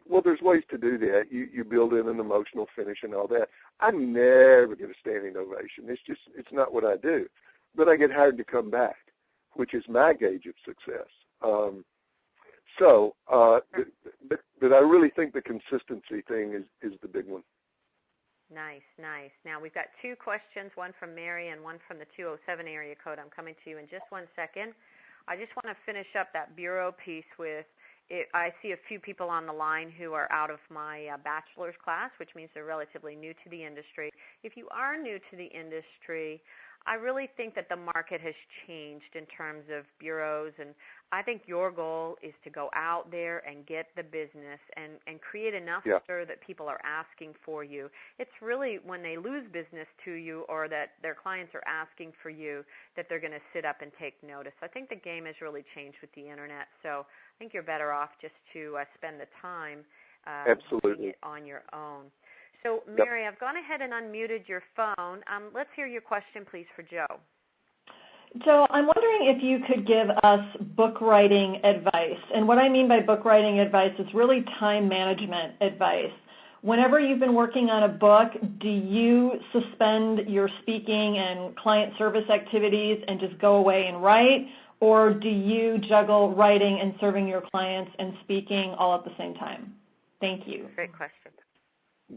Well, there's ways to do that. You build in an emotional finish and all that. I never get a standing ovation. It's not what I do. But I get hired to come back, which is my gauge of success. But I really think the consistency thing is the big one. Nice. Now, we've got two questions, one from Mary and one from the 207 area code. I'm coming to you in just 1 second. I just want to finish up that bureau piece with, I see a few people on the line who are out of my bachelor's class, which means they're relatively new to the industry. If you are new to the industry, I really think that the market has changed in terms of bureaus, and I think your goal is to go out there and get the business and create enough stir that people are asking for you. It's really when they lose business to you or that their clients are asking for you that they're going to sit up and take notice. I think the game has really changed with the Internet, so I think you're better off just to spend the time doing it on your own. So, Mary, I've gone ahead and unmuted your phone. Let's hear your question, please, for Joe. Joe, I'm wondering if you could give us book writing advice. And what I mean by book writing advice is really time management advice. Whenever you've been working on a book, do you suspend your speaking and client service activities and just go away and write? Or do you juggle writing and serving your clients and speaking all at the same time? Thank you. Great question.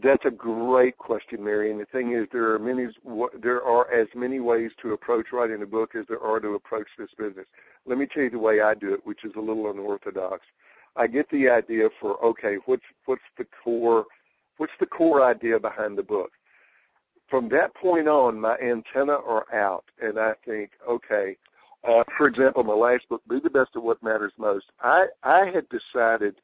That's a great question, Mary. And the thing is, there are as many ways to approach writing a book as there are to approach this business. Let me tell you the way I do it, which is a little unorthodox. I get the idea for, okay, what's the core idea behind the book? From that point on, my antenna are out, and I think, okay, for example, my last book, Be the Best at What Matters Most. I had decided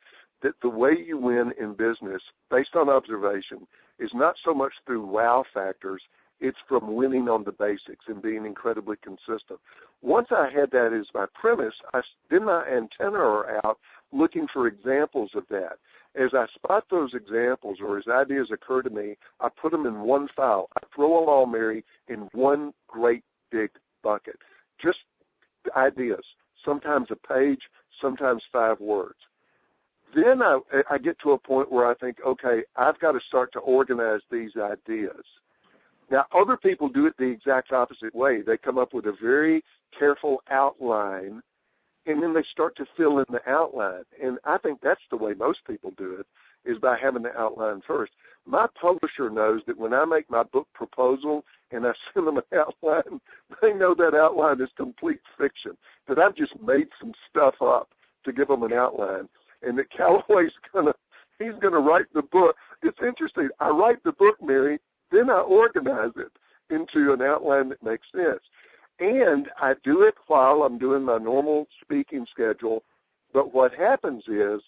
that the way you win in business, based on observation, is not so much through wow factors It's from winning on the basics and being incredibly consistent. Once I had that as my premise, then my antennae are out looking for examples of that. As I spot those examples or as ideas occur to me, I put them in one file. I throw them all, Mary, in one great big bucket. Just ideas, sometimes a page, sometimes 5 words. Then I get to a point where I think, okay, I've got to start to organize these ideas. Now, other people do it the exact opposite way. They come up with a very careful outline, and then they start to fill in the outline. And I think that's the way most people do it, is by having the outline first. My publisher knows that when I make my book proposal and I send them an outline, they know that outline is complete fiction, that I've just made some stuff up to give them an outline, and that Calloway's he's gonna write the book. It's interesting. I write the book, Mary, then I organize it into an outline that makes sense. And I do it while I'm doing my normal speaking schedule, but what happens is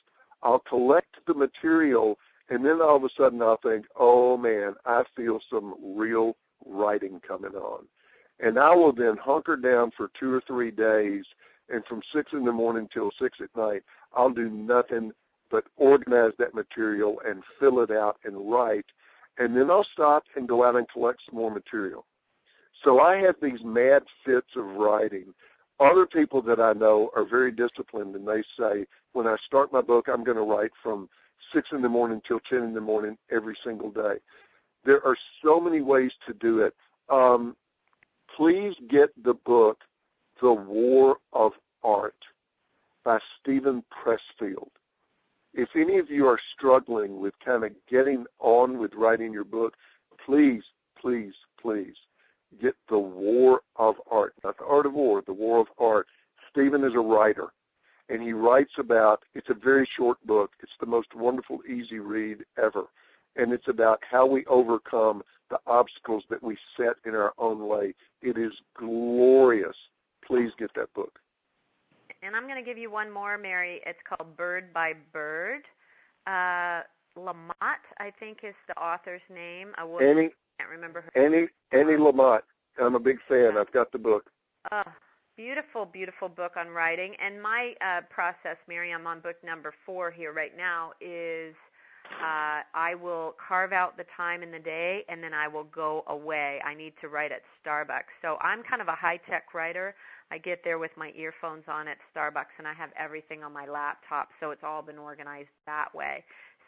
I'll collect the material, and then all of a sudden I'll think, oh, man, I feel some real writing coming on. And I will then hunker down for 2 or 3 days, and from 6 in the morning till 6 at night, I'll do nothing but organize that material and fill it out and write, and then I'll stop and go out and collect some more material. So I have these mad fits of writing. Other people that I know are very disciplined, and they say, when I start my book, I'm going to write from 6 in the morning till 10 in the morning every single day. There are so many ways to do it. Please get the book, The War of Art, by Stephen Pressfield. If any of you are struggling with kind of getting on with writing your book, please, please, please get The War of Art, not the art of war, The War of Art. Stephen is a writer, and he writes about, it's a very short book. It's the most wonderful, easy read ever, and it's about how we overcome the obstacles that we set in our own way. It is glorious. Please get that book. And I'm going to give you one more, Mary. It's called Bird by Bird. Lamott, I think, is the author's name. I can't remember her name. Annie Lamott. I'm a big fan. I've got the book. Beautiful, beautiful book on writing. And my process, Mary, I'm on book number 4 here right now, is I will carve out the time in the day, and then I will go away. I need to write at Starbucks. So I'm kind of a high-tech writer. I get there with my earphones on at Starbucks, and I have everything on my laptop, so it's all been organized that way.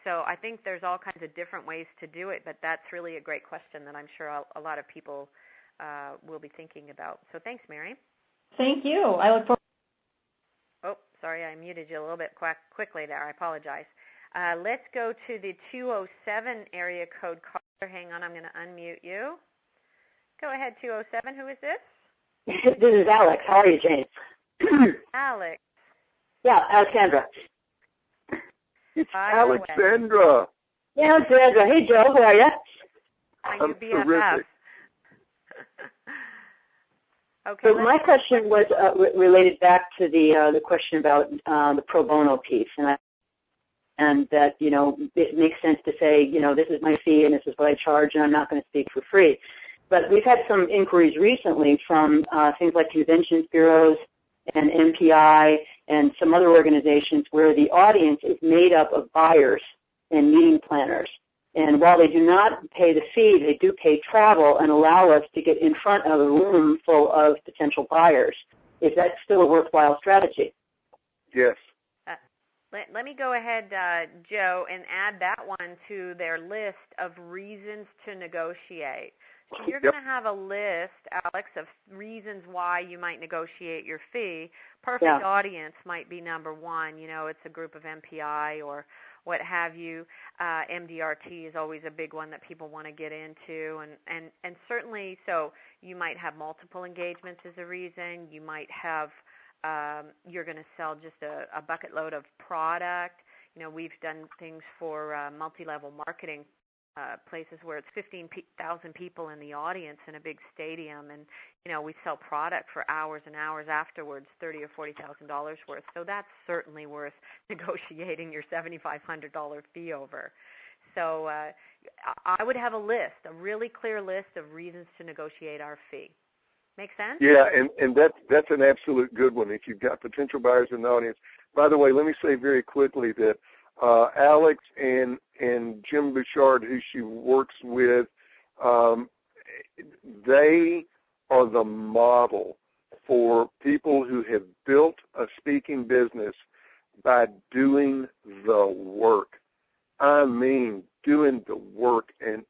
So I think there's all kinds of different ways to do it, but that's really a great question that I'm sure a lot of people will be thinking about. So thanks, Mary. Thank you. I look forward. Oh, sorry, I muted you a little bit quickly there. I apologize. Let's go to the 207 area code caller. Hang on, I'm going to unmute you. Go ahead, 207. Who is this? This is Alex. How are you, Jane? Alex. Yeah, Alexandra. It's Alexandra. Yeah, Alexandra. Hey, Joe. How are you? I'm terrific. Okay. So my question was related back to the question about the pro bono piece, and that, you know, it makes sense to say, you know, this is my fee and this is what I charge, and I'm not going to speak for free. But we've had some inquiries recently from things like conventions bureaus and MPI and some other organizations where the audience is made up of buyers and meeting planners. And while they do not pay the fee, they do pay travel and allow us to get in front of a room full of potential buyers. Is that still a worthwhile strategy? Yes. Let me go ahead, Joe, and add that one to their list of reasons to negotiate. So you're going to have a list, Alex, of reasons why you might negotiate your fee. Perfect audience might be number one. You know, it's a group of MPI or what have you. MDRT is always a big one that people want to get into. And certainly, so you might have multiple engagements as a reason. You might have, you're going to sell just a bucket load of product. You know, we've done things for multi-level marketing places where it's 15,000 people in the audience in a big stadium, and you know we sell product for hours and hours afterwards, $30,000 or $40,000 worth. So that's certainly worth negotiating your $7,500 fee over. So I would have a really clear list of reasons to negotiate our fee. Make sense? Yeah, and that's an absolute good one if you've got potential buyers in the audience. By the way, let me say very quickly that Alex and Jim Bouchard, who she works with, they are the model for people who have built a speaking business by doing the work. I mean, doing the work and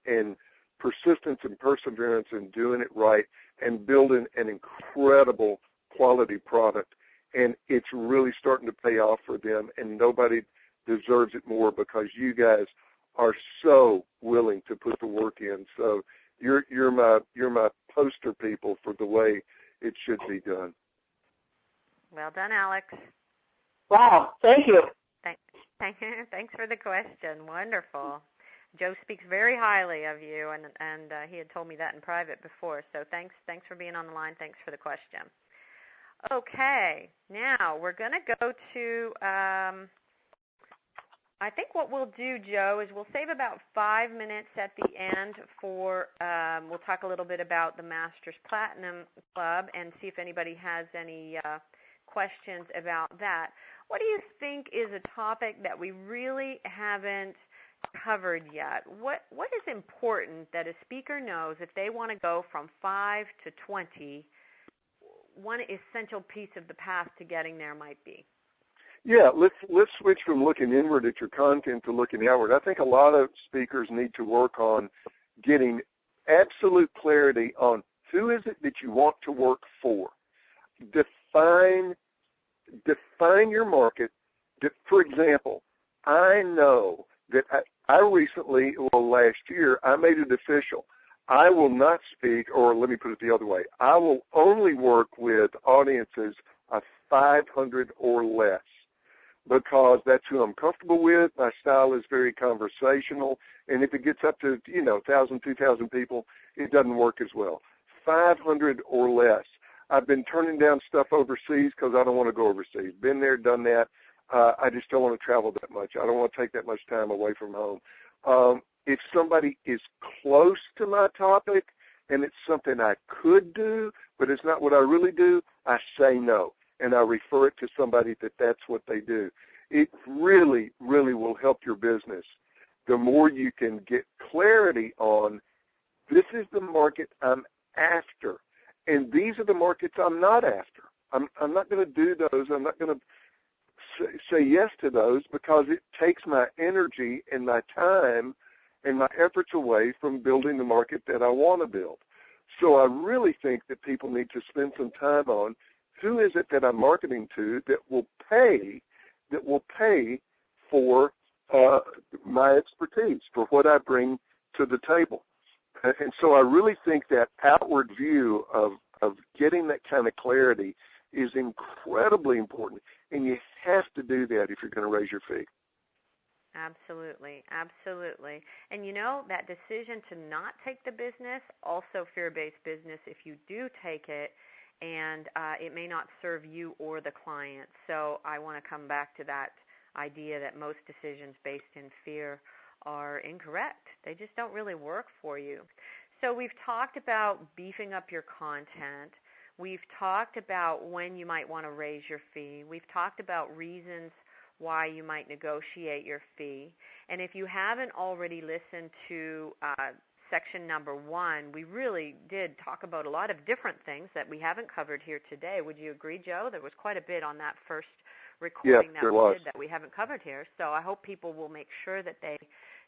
persistence and perseverance and doing it right and building an incredible quality product. And it's really starting to pay off for them, and nobody deserves it more because you guys are so willing to put the work in. So you're my poster people for the way it should be done. Well done, Alex. Wow, thank you. Thanks for the question. Wonderful. Joe speaks very highly of you, and he had told me that in private before. So thanks for being on the line. Thanks for the question. Okay, now we're going to go to, I think what we'll do, Joe, is we'll save about 5 minutes at the end for, we'll talk a little bit about the Masters Platinum Club and see if anybody has any questions about that. What do you think is a topic that we really haven't covered yet? What is important that a speaker knows if they want to go from 5 to 20? One essential piece of the path to getting there might be. Yeah, let's switch from looking inward at your content to looking outward. I think a lot of speakers need to work on getting absolute clarity on who is it that you want to work for. Define your market. For example, I know that I recently, last year, I made it official. I will not speak, or let me put it the other way, I will only work with audiences of 500 or less because that's who I'm comfortable with. My style is very conversational, and if it gets up to, 1,000, 2,000 people, it doesn't work as well. 500 or less. I've been turning down stuff overseas because I don't want to go overseas. Been there, done that. I just don't want to travel that much. I don't want to take that much time away from home. If somebody is close to my topic and it's something I could do, but it's not what I really do, I say no, and I refer it to somebody that's what they do. It really, really will help your business. The more you can get clarity on, this is the market I'm after, and these are the markets I'm not after. I'm not going to do those. I'm not going to say yes to those because it takes my energy and my time and my efforts away from building the market that I want to build. So I really think that people need to spend some time on who is it that I'm marketing to that will pay for my expertise, for what I bring to the table. And so I really think that outward view of getting that kind of clarity is incredibly important, and you have to do that if you're going to raise your fee. Absolutely, absolutely. And that decision to not take the business, also fear-based business if you do take it, and it may not serve you or the client. So I want to come back to that idea that most decisions based in fear are incorrect. They just don't really work for you. So we've talked about beefing up your content. We've talked about when you might want to raise your fee. We've talked about reasons why you might negotiate your fee. And if you haven't already listened to section number 1, we really did talk about a lot of different things that we haven't covered here today. Would you agree, Joe? There was quite a bit on that first recording that we did that we haven't covered here. So I hope people will make sure that they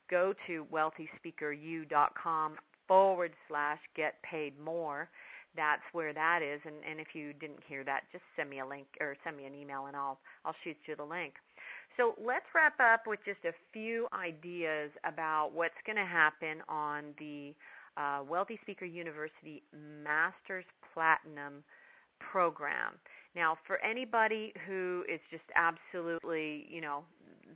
go to wealthyspeakeru.com/get-paid-more. That's where that is. And if you didn't hear that, just send me a link or send me an email and I'll shoot you the link. So let's wrap up with just a few ideas about what's going to happen on the Wealthy Speaker University Masters Platinum program. Now, for anybody who is just absolutely,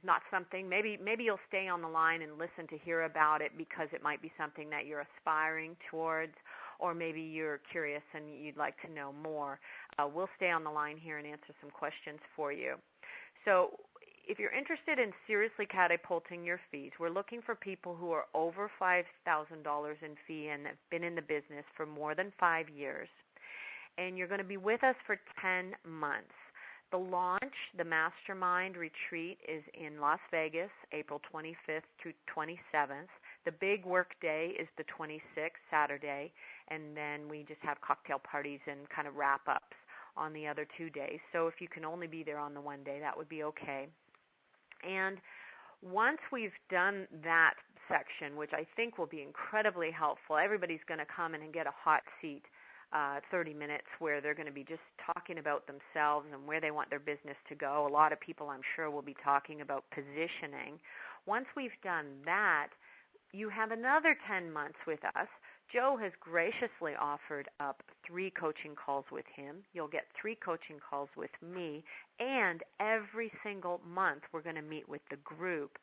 not something, maybe you'll stay on the line and listen to hear about it because it might be something that you're aspiring towards, or maybe you're curious and you'd like to know more. We'll stay on the line here and answer some questions for you. So if you're interested in seriously catapulting your fees, we're looking for people who are over $5,000 in fee and have been in the business for more than 5 years. And you're going to be with us for 10 months. The launch, the mastermind retreat, is in Las Vegas, April 25th to 27th. The big work day is the 26th, Saturday, and then we just have cocktail parties and kind of wrap-ups on the other 2 days. So if you can only be there on the one day, that would be okay. And once we've done that section, which I think will be incredibly helpful, everybody's going to come in and get a hot seat, 30 minutes where they're going to be just talking about themselves and where they want their business to go. A lot of people, I'm sure, will be talking about positioning. Once we've done that, you have another 10 months with us. Joe has graciously offered up 3 coaching calls with him. You'll get 3 coaching calls with me, and every single month we're going to meet with the group.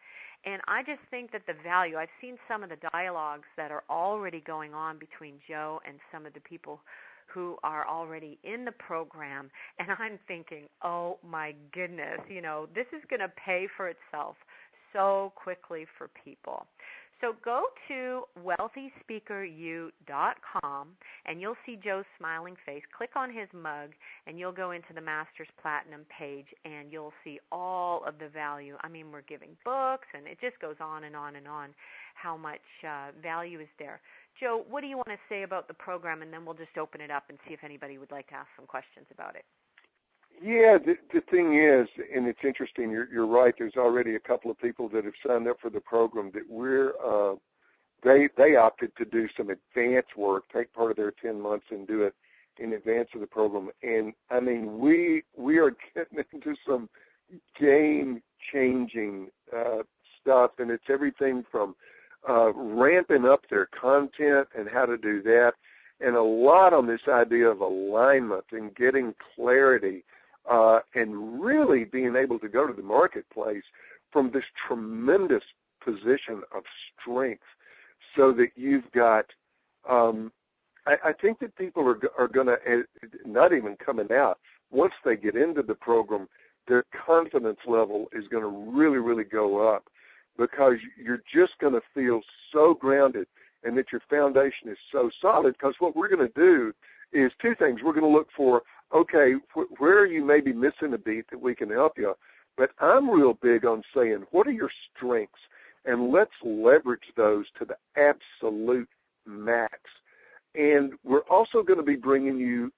And I just think that the value, I've seen some of the dialogues that are already going on between Joe and some of the people who are already in the program, and I'm thinking, oh my goodness, this is going to pay for itself so quickly for people. So go to wealthyspeakeru.com, and you'll see Joe's smiling face. Click on his mug, and you'll go into the Masters Platinum page, and you'll see all of the value. I mean, we're giving books, and it just goes on and on and on how much value is there. Joe, what do you want to say about the program, and then we'll just open it up and see if anybody would like to ask some questions about it. Yeah, the thing is, and it's interesting, you're right, there's already a couple of people that have signed up for the program that they opted to do some advanced work, take part of their 10 months and do it in advance of the program. And, I mean, we are getting into some game-changing stuff, and it's everything from ramping up their content and how to do that, and a lot on this idea of alignment and getting clarity and really being able to go to the marketplace from this tremendous position of strength so that you've got I think that people are going to, not even coming out, once they get into the program, their confidence level is going to really, really go up because you're just going to feel so grounded and that your foundation is so solid, because what we're going to do is 2 things. We're going to look for, okay, where are you maybe missing a beat that we can help you? But I'm real big on saying, what are your strengths? And let's leverage those to the absolute max. And we're also going to be bringing you,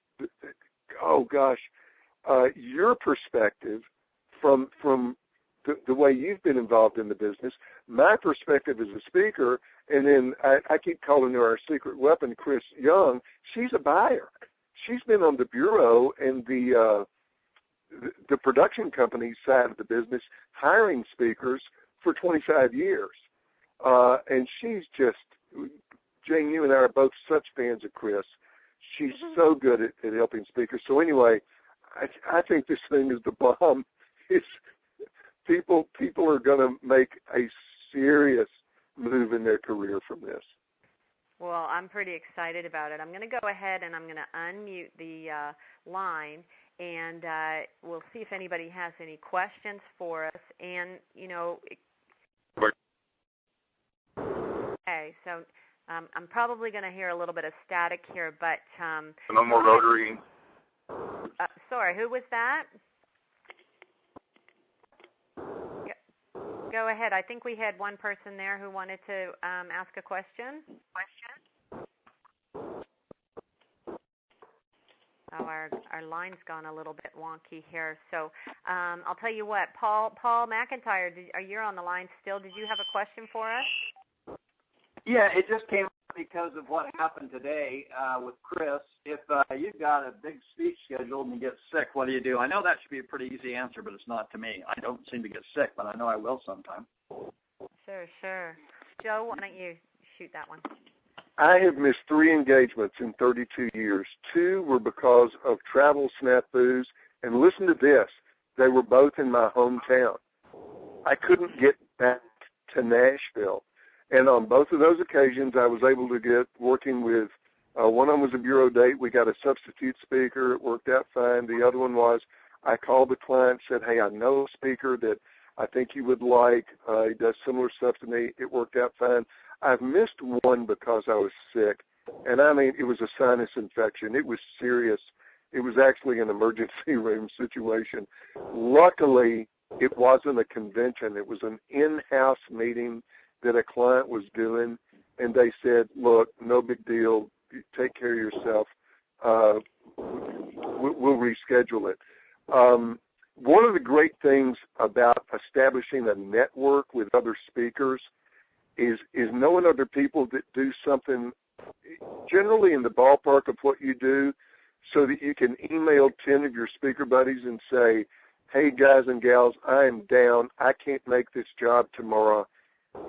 your perspective from the way you've been involved in the business, my perspective as a speaker, and then I keep calling her our secret weapon, Chris Young. She's a buyer. She's been on the bureau and the production company side of the business, hiring speakers for 25 years. And she's just, Jane, you and I are both such fans of Chris. She's so good at helping speakers. So anyway, I think this thing is the bomb. People are going to make a serious move in their career from this. Well, I'm pretty excited about it. I'm going to go ahead and I'm going to unmute the line, and we'll see if anybody has any questions for us. And, okay, so I'm probably going to hear a little bit of static here, but... no more rotary. Sorry, who was that? Go ahead. I think we had one person there who wanted to ask a question. Oh, our line's gone a little bit wonky here. So I'll tell you what, Paul McIntyre, you're on the line still. Did you have a question for us? Yeah, it just came up because of what happened today with Chris. If you've got a big speech scheduled and you get sick, what do you do? I know that should be a pretty easy answer, but it's not to me. I don't seem to get sick, but I know I will sometime. Sure. Joe, why don't you shoot that one? I have missed 3 engagements in 32 years. 2 were because of travel snafus, and listen to this, they were both in my hometown. I couldn't get back to Nashville. And on both of those occasions, I was able to get working with, one of them was a bureau date. We got a substitute speaker. It worked out fine. The other one was I called the client, said, hey, I know a speaker that I think you would like. He does similar stuff to me. It worked out fine. I've missed one because I was sick, and I mean, it was a sinus infection. It was serious. It was actually an emergency room situation. Luckily, it wasn't a convention. It was an in-house meeting that a client was doing, and they said, look, no big deal. Take care of yourself. We'll reschedule it. One of the great things about establishing a network with other speakers is knowing other people that do something generally in the ballpark of what you do, so that you can email 10 of your speaker buddies and say, hey, guys and gals, I am down. I can't make this job tomorrow.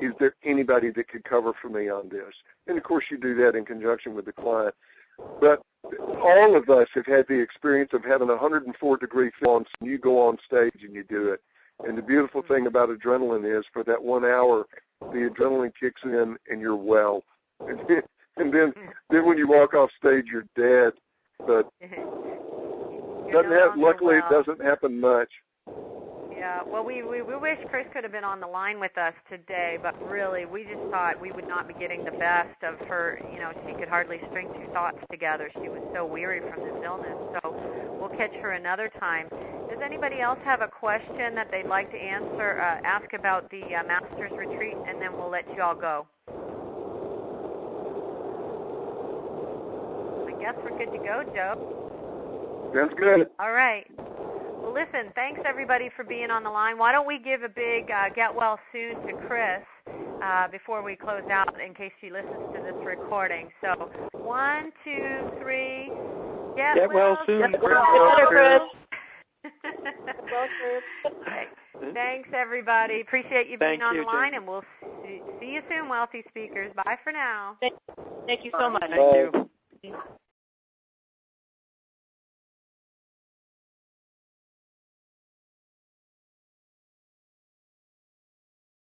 Is there anybody that could cover for me on this? And, of course, you do that in conjunction with the client. But all of us have had the experience of having a 104-degree feel, and you go on stage and you do it. And the beautiful thing about adrenaline is for that 1 hour, the adrenaline kicks in and you're well. And then when you walk off stage, you're dead. But luckily, it doesn't happen much. Yeah, well, we wish Chris could have been on the line with us today, but really, we just thought we would not be getting the best of her. You know, she could hardly string two thoughts together. She was so weary from this illness, so we'll catch her another time. Does anybody else have a question that they'd like to ask about the Master's Retreat, and then we'll let you all go? I guess we're good to go, Joe. Sounds good. All right. Well, listen, thanks, everybody, for being on the line. Why don't we give a big get well soon to Chris before we close out in case she listens to this recording. So 1, 2, 3, get well soon, Chris. Okay. Thanks, everybody. Appreciate you being on the line, and we'll see you soon, Wealthy Speakers. Bye for now. Thank you so much. Thank you.